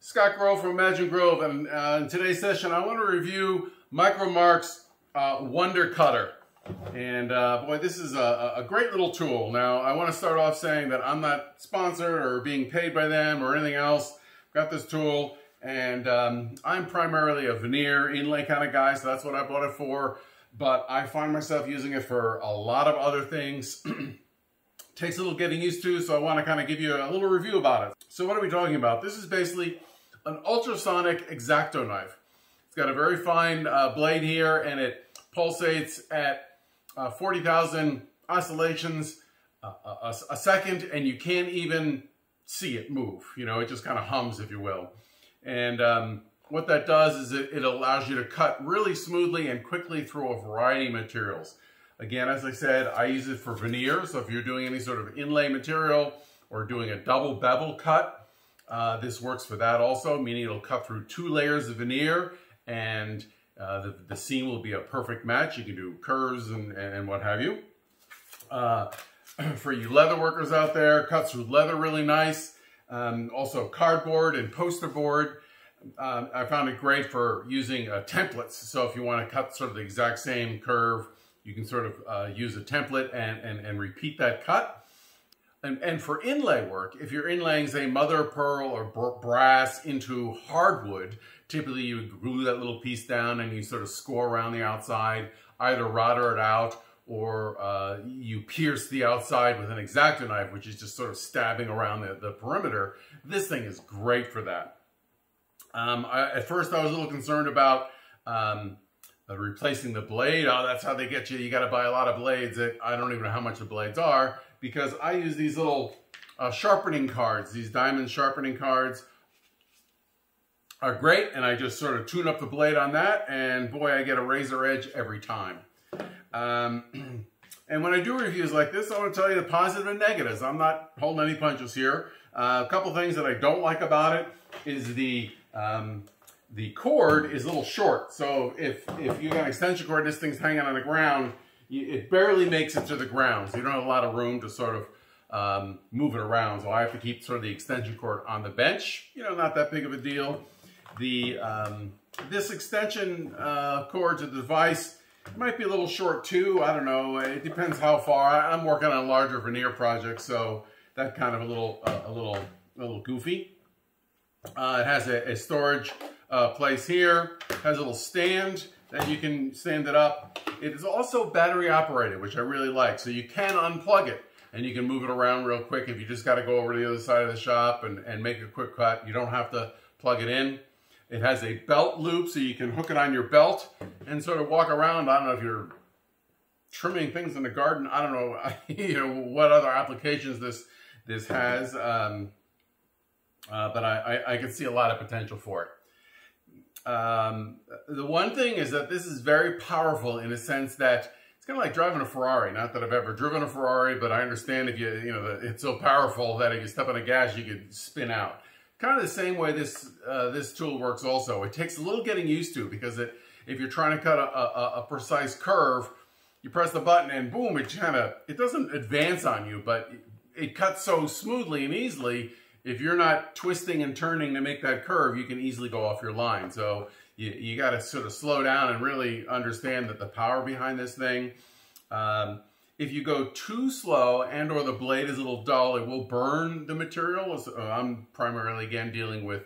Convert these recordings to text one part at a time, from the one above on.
Scott Grove from Imagine Grove, and in today's session I want to review Micromark's Wonder Cutter. And boy, this is a great little tool. Now, I want to start off saying that I'm not sponsored or being paid by them or anything else. I've got this tool, and I'm primarily a veneer inlay kind of guy, so that's what I bought it for. But I find myself using it for a lot of other things. Takes a little getting used to, so I want to kind of give you a little review about it. So what are we talking about? This is basically an ultrasonic X-Acto knife. It's got a very fine blade here, and it pulsates at 40,000 oscillations a second, and you can't even see it move. You know, it just kind of hums, if you will. And what that does is it allows you to cut really smoothly and quickly through a variety of materials. Again, as I said, I use it for veneer, so if you're doing any sort of inlay material or doing a double bevel cut, this works for that also, meaning it'll cut through 2 layers of veneer, and the seam will be a perfect match. You can do curves and what have you. For you leather workers out there, cuts through leather really nice. Also cardboard and poster board. I found it great for using templates, so if you want to cut sort of the exact same curve, you can sort of use a template and repeat that cut. And for inlay work, if you're inlaying, say, mother of pearl or brass into hardwood, typically you would glue that little piece down and you sort of score around the outside, either router it out or you pierce the outside with an X-Acto knife, which is just sort of stabbing around the perimeter. This thing is great for that. At first I was a little concerned about replacing the blade. Oh, that's how they get you. You got to buy a lot of blades. I don't even know how much the blades are, because I use these little sharpening cards. These diamond sharpening cards are great, and I just sort of tune up the blade on that, and boy, I get a razor edge every time. And when I do reviews like this, I want to tell you the positive and negatives. I'm not holding any punches here. A couple things that I don't like about it is the cord is a little short. So if you got an extension cord, this thing's hanging on the ground, it barely makes it to the ground. So you don't have a lot of room to sort of move it around. So I have to keep sort of the extension cord on the bench. You know, not that big of a deal. This extension cord to the device might be a little short too. I don't know. It depends how far. I'm working on a larger veneer project, so that kind of a little goofy. It has a storage place here. It has a little stand that you can stand it up. It is also battery operated, which I really like. So you can unplug it and you can move it around real quick if you just got to go over to the other side of the shop and make a quick cut. You don't have to plug it in. It has a belt loop, so you can hook it on your belt and sort of walk around. I don't know if you're trimming things in the garden. I don't know, you know, what other applications this has, but I can see a lot of potential for it. The one thing is that this is very powerful in a sense that it's kind of like driving a Ferrari. Not that I've ever driven a Ferrari, but I understand if you know, it's so powerful that if you step on the gas, you could spin out. Kind of the same way this tool works also. It takes a little getting used to, because if you're trying to cut a precise curve, you press the button and boom, it doesn't advance on you, but it cuts so smoothly and easily. If you're not twisting and turning to make that curve, you can easily go off your line. So you got to sort of slow down and really understand that the power behind this thing. If you go too slow and or the blade is a little dull, it will burn the material. I'm primarily, again, dealing with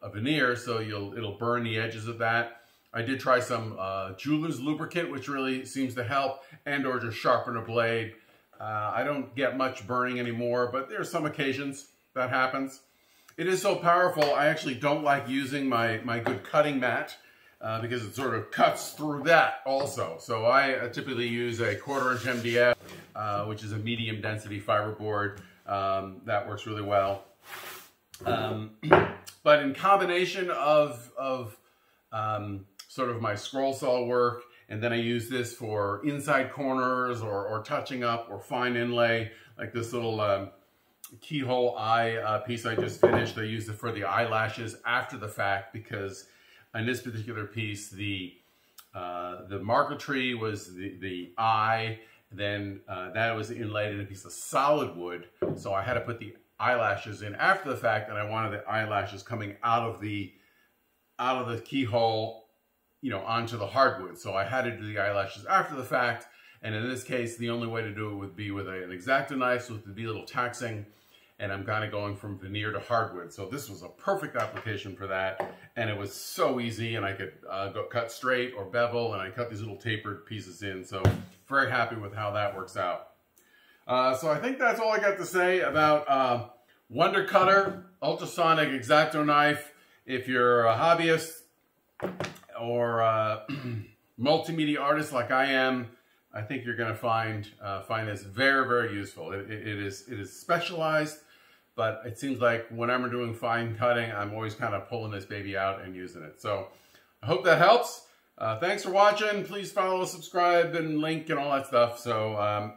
a veneer, so it'll burn the edges of that. I did try some jeweler's lubricant, which really seems to help, and or just sharpen a blade. I don't get much burning anymore, but there are some occasions that happens. It is so powerful, I actually don't like using my good cutting mat because it sort of cuts through that also. So I typically use a 1/4" MDF, which is a medium density fiberboard. That works really well. But in combination of sort of my scroll saw work, and then I use this for inside corners or touching up or fine inlay, like this little keyhole eye piece I just finished. I used it for the eyelashes after the fact, because in this particular piece, the marquetry was the eye, then that was inlaid in a piece of solid wood, so I had to put the eyelashes in after the fact, and I wanted the eyelashes coming out of the keyhole, you know, onto the hardwood. So I had to do the eyelashes after the fact, and in this case, the only way to do it would be with an X-Acto knife, so it would be a little taxing, and I'm kind of going from veneer to hardwood. So this was a perfect application for that, and it was so easy, and I could go cut straight or bevel, and I cut these little tapered pieces in. So very happy with how that works out. So I think that's all I got to say about Wonder Cutter, ultrasonic X-Acto knife. If you're a hobbyist or a multimedia artist like I am, I think you're going to find this very, very useful. It is specialized, but it seems like when I'm doing fine cutting, I'm always kind of pulling this baby out and using it. So I hope that helps. Thanks for watching. Please follow, subscribe, and link and all that stuff. So